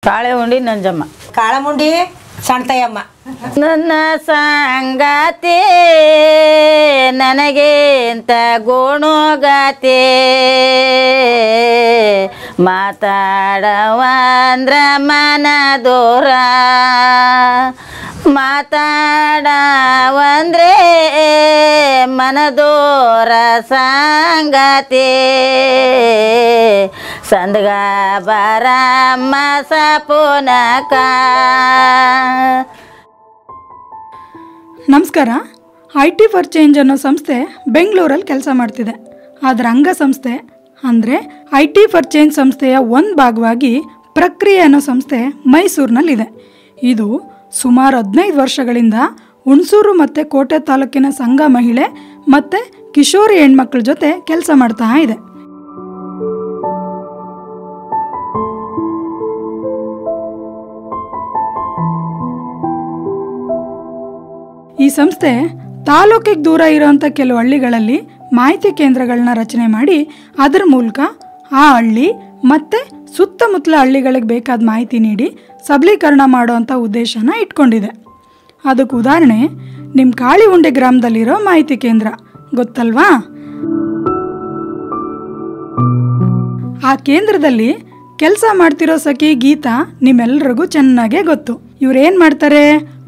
ಕಾಳೆ ಉಂಡಿ ನಂಜಮ್ಮ. ಕಾಳಮುಂಡಿ ಸಣ್ತಯ್ಯಮ್ಮ. ನನ್ನ ಸಂಗಾತಿ ನನಗೇಂತ ಗೋಣೋಗಾತಿ ಮಾತಾಡವಂದ್ರ ಮನ ದೂರ ಮಾತಾಡವಂದ್ರೆ ಮನದೋರ ಸಂಗತಿ ಸಂದಗ ಬರಮ್ಮ ಸಪುನಕ. ನಮಸ್ಕಾರ. IT ಫಾರ್ ಚೇಂಜ್ ಅನ್ನೋ ಸಂಸ್ಥೆ ಬೆಂಗಳೂರಲ್ಲಿ ಕೆಲಸ ಮಾಡ್ತಿದೆ. ಅದರ ಅಂಗಸಂಸ್ಥೆ ಅಂದರೆ IT ಫಾರ್ ಚೇಂಜ್ ಸಂಸ್ಥೆಯ ಒಂದು ಭಾಗವಾಗಿ ಪ್ರಕ್ರಿಯೆ ಅನ್ನೋ ಸಂಸ್ಥೆ ಮೈಸೂರಿನಲ್ಲಿದೆ. ಇದು ಸುಮಾರು 15 ವರ್ಷಗಳಿಂದ ಹುಣಸೂರು ಮತ್ತು ಕೋಟೆ ತಾಲೂಕಿನ ಸಂಘ ಮಹಿಳೆ ಮತ್ತು ಕಿಶೋರಿ ಹೆಣ್ಮಕ್ಳ ಜೊತೆ ಕೆಲಸ ಮಾಡ್ತಾ ಇದೆ. ಈ ಸಂಸ್ಥೆ ತಾಲೂಕಿಗೆ ದೂರ ಇರೋಂಥ ಕೆಲವು ಹಳ್ಳಿಗಳಲ್ಲಿ ಮಾಹಿತಿ ಕೇಂದ್ರಗಳನ್ನ ರಚನೆ ಮಾಡಿ ಅದರ ಮೂಲಕ ಆ ಹಳ್ಳಿ ಮತ್ತು ಸುತ್ತಮುತ್ತಲ ಹಳ್ಳಿಗಳಿಗೆ ಬೇಕಾದ ಮಾಹಿತಿ ನೀಡಿ ಸಬಲೀಕರಣ ಮಾಡುವಂಥ ಉದ್ದೇಶನ ಇಟ್ಕೊಂಡಿದೆ. ಅದಕ್ಕೆ ಉದಾಹರಣೆ ನಿಮ್ಮ ಕಾಳಿಹುಂಡಿ ಗ್ರಾಮದಲ್ಲಿರೋ ಮಾಹಿತಿ ಕೇಂದ್ರ ಗೊತ್ತಲ್ವಾ? ಆ ಕೇಂದ್ರದಲ್ಲಿ ಕೆಲಸ ಮಾಡ್ತಿರೋ ಸಖಿ ಗೀತಾ ನಿಮ್ಮೆಲ್ಲರಿಗೂ ಚೆನ್ನಾಗೇ ಗೊತ್ತು. ಇವ್ರೇನು ಮಾಡ್ತಾರೆ,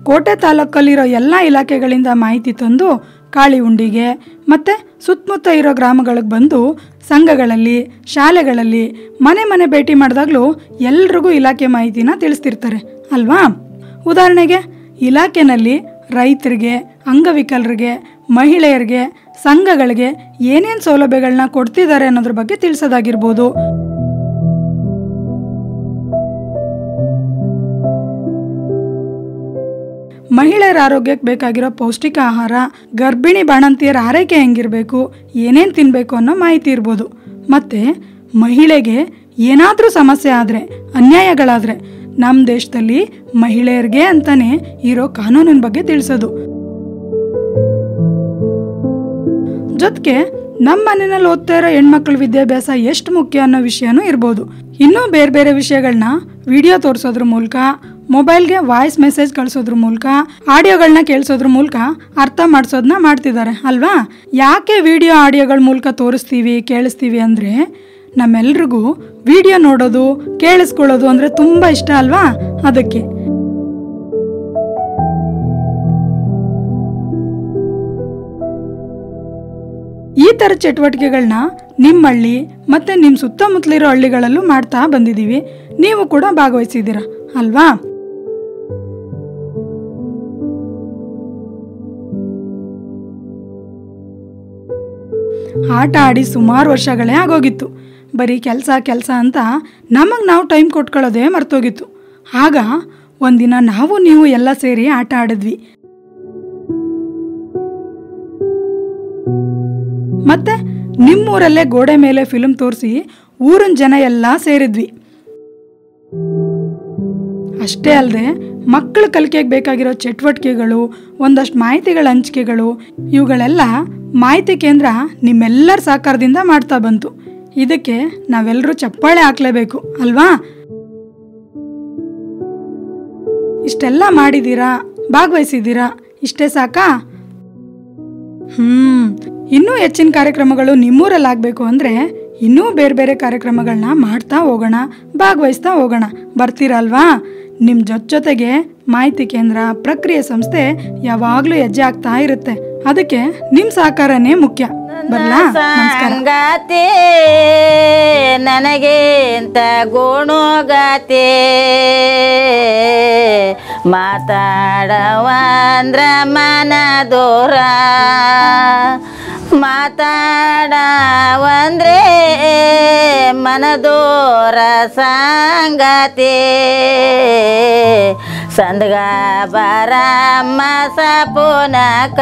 ಕೋಟೆ ತಾಲೂಕಲ್ಲಿರೋ ಎಲ್ಲ ಇಲಾಖೆಗಳಿಂದ ಮಾಹಿತಿ ತಂದು ಕಾಳಿಹುಂಡಿಗೆ ಮತ್ತು ಸುತ್ತಮುತ್ತ ಇರೋ ಗ್ರಾಮಗಳಿಗೆ ಬಂದು ಸಂಘಗಳಲ್ಲಿ ಶಾಲೆಗಳಲ್ಲಿ ಮನೆ ಮನೆ ಭೇಟಿ ಮಾಡಿದಾಗಲೂ ಎಲ್ರಿಗೂ ಇಲಾಖೆ ಮಾಹಿತಿನ ತಿಳಿಸ್ತಿರ್ತಾರೆ ಅಲ್ವಾ? ಉದಾಹರಣೆಗೆ ಇಲಾಖೆನಲ್ಲಿ ರೈತರಿಗೆ, ಅಂಗವಿಕಲರಿಗೆ, ಮಹಿಳೆಯರಿಗೆ, ಸಂಘಗಳಿಗೆ ಏನೇನು ಸೌಲಭ್ಯಗಳನ್ನ ಕೊಡ್ತಿದ್ದಾರೆ ಅನ್ನೋದ್ರ ಬಗ್ಗೆ ತಿಳಿಸೋದಾಗಿರ್ಬೋದು. ಮಹಿಳೆಯರ ಆರೋಗ್ಯಕ್ಕೆ ಬೇಕಾಗಿರೋ ಪೌಷ್ಟಿಕ ಆಹಾರ, ಗರ್ಭಿಣಿ ಬಾಣಂತಿಯರ ಆರೈಕೆ ಹೆಂಗಿರಬೇಕು, ಏನೇನು ತಿನ್ನಬೇಕು ಅನ್ನೋ ಮಾಹಿತಿ ಇರ್ಬೋದು. ಮತ್ತು ಮಹಿಳೆಗೆ ಏನಾದರೂ ಸಮಸ್ಯೆ ಆದರೆ, ಅನ್ಯಾಯಗಳಾದರೆ ನಮ್ಮ ದೇಶದಲ್ಲಿ ಮಹಿಳೆಯರಿಗೆ ಅಂತಲೇ ಇರೋ ಕಾನೂನಿನ ಬಗ್ಗೆ ತಿಳಿಸೋದು. ಜೊತೆಗೆ ನಮ್ಮ ಮನೆಯಲ್ಲಿ ಓದ್ತಾ ಇರೋ ಹೆಣ್ಮಕ್ಳ ವಿದ್ಯಾಭ್ಯಾಸ ಎಷ್ಟು ಮುಖ್ಯ ಅನ್ನೋ ವಿಷಯನೂ ಇರ್ಬೋದು. ಇನ್ನೂ ಬೇರೆ ಬೇರೆ ವಿಷಯಗಳನ್ನ ವಿಡಿಯೋ ತೋರಿಸೋದ್ರ ಮೂಲಕ, ಮೊಬೈಲ್ಗೆ ವಾಯ್ಸ್ ಮೆಸೇಜ್ ಕಳಿಸೋದ್ರ ಮೂಲಕ, ಆಡಿಯೋಗಳನ್ನ ಕೇಳಿಸೋದ್ರ ಮೂಲಕ ಅರ್ಥ ಮಾಡಿಸೋದನ್ನ ಮಾಡ್ತಿದ್ದಾರೆ ಅಲ್ವಾ? ಯಾಕೆ ವಿಡಿಯೋ ಆಡಿಯೋಗಳ ಮೂಲಕ ತೋರಿಸ್ತೀವಿ ಕೇಳಿಸ್ತೀವಿ ಅಂದರೆ ನಮ್ಮೆಲ್ರಿಗೂ ವಿಡಿಯೋ ನೋಡೋದು ಕೇಳಿಸ್ಕೊಳ್ಳೋದು ಅಂದರೆ ತುಂಬ ಇಷ್ಟ ಅಲ್ವಾ? ಅದಕ್ಕೆ ಈ ಥರ ಚಟುವಟಿಕೆಗಳನ್ನ ನಿಮ್ಮ ಹಳ್ಳಿ ಮತ್ತು ನಿಮ್ಮ ಸುತ್ತಮುತ್ತಲಿರೋ ಹಳ್ಳಿಗಳಲ್ಲೂ ಮಾಡ್ತಾ ಬಂದಿದ್ದೀವಿ. ನೀವು ಕೂಡ ಭಾಗವಹಿಸಿದ್ದೀರಾ ಅಲ್ವಾ? ಆಟ ಆಡಿ ಸುಮಾರು ವರ್ಷಗಳೇ ಆಗೋಗಿತ್ತು. ಬರೀ ಕೆಲಸ ಅಂತ ನಮಗೆ ನಾವು ಟೈಮ್ ಕೊಟ್ಕೊಳ್ಳೋದೇ ಮರ್ತೋಗಿತ್ತು. ಆಗ ಒಂದಿನ ನಾವು ನೀವು ಎಲ್ಲ ಸೇರಿ ಆಟ ಆಡಿದ್ವಿ. ಮತ್ತೆ ನಿಮ್ಮೂರಲ್ಲೇ ಗೋಡೆ ಮೇಲೆ ಫಿಲ್ಮ್ ತೋರಿಸಿ ಊರಿನ ಜನ ಎಲ್ಲ ಸೇರಿದ್ವಿ. ಅಷ್ಟೇ ಅಲ್ಲದೆ ಮಕ್ಕಳ ಕಲಿಕೆಗೆ ಬೇಕಾಗಿರೋ ಚಟುವಟಿಕೆಗಳು, ಒಂದಷ್ಟು ಮಾಹಿತಿಗಳ ಹಂಚಿಕೆಗಳು, ಇವುಗಳೆಲ್ಲ ಮಾಹಿತಿ ಕೇಂದ್ರ ನಿಮ್ಮೆಲ್ಲರ ಸಹಕಾರದಿಂದ ಮಾಡ್ತಾ ಬಂತು. ಇದಕ್ಕೆ ನಾವೆಲ್ಲರೂ ಚಪ್ಪಾಳೆ ಹಾಕ್ಲೇಬೇಕು ಅಲ್ವಾ? ಇಷ್ಟೆಲ್ಲ ಮಾಡಿದ್ದೀರಾ, ಭಾಗವಹಿಸಿದ್ದೀರಾ, ಇಷ್ಟೇ ಸಾಕಾ? ಇನ್ನೂ ಹೆಚ್ಚಿನ ಕಾರ್ಯಕ್ರಮಗಳು ನಿಮ್ಮೂರಲ್ಲಿ ಆಗಬೇಕು ಅಂದರೆ ಇನ್ನೂ ಬೇರೆ ಬೇರೆ ಕಾರ್ಯಕ್ರಮಗಳನ್ನ ಮಾಡ್ತಾ ಹೋಗೋಣ, ಭಾಗವಹಿಸ್ತಾ ಹೋಗೋಣ. ಬರ್ತೀರಲ್ವಾ? ನಿಮ್ಮ ಜೊತೆಗೆ ಮಾಹಿತಿ ಕೇಂದ್ರ, ಪ್ರಕ್ರಿಯೆ ಸಂಸ್ಥೆ ಯಾವಾಗಲೂ ಹೆಜ್ಜೆ ಆಗ್ತಾ ಇರುತ್ತೆ. ಅದಕ್ಕೆ ನಿಮ್ಮ ಸಹಕಾರನೇ ಮುಖ್ಯ. ಬರ್ಲಾ? ಸಂಗಾತಿ ನನಗೇಂತ ಗೋಣೋಗಾತಿ ಮಾತಾಡವಂದ್ರ ಮನ ದೂರ ಮಾತಾಡವಂದ್ರೆ ಮನದೋರ ಸಂಗತಿ ಸಂದಗ ಬರಮ್ಮ ಸಪುನಕ.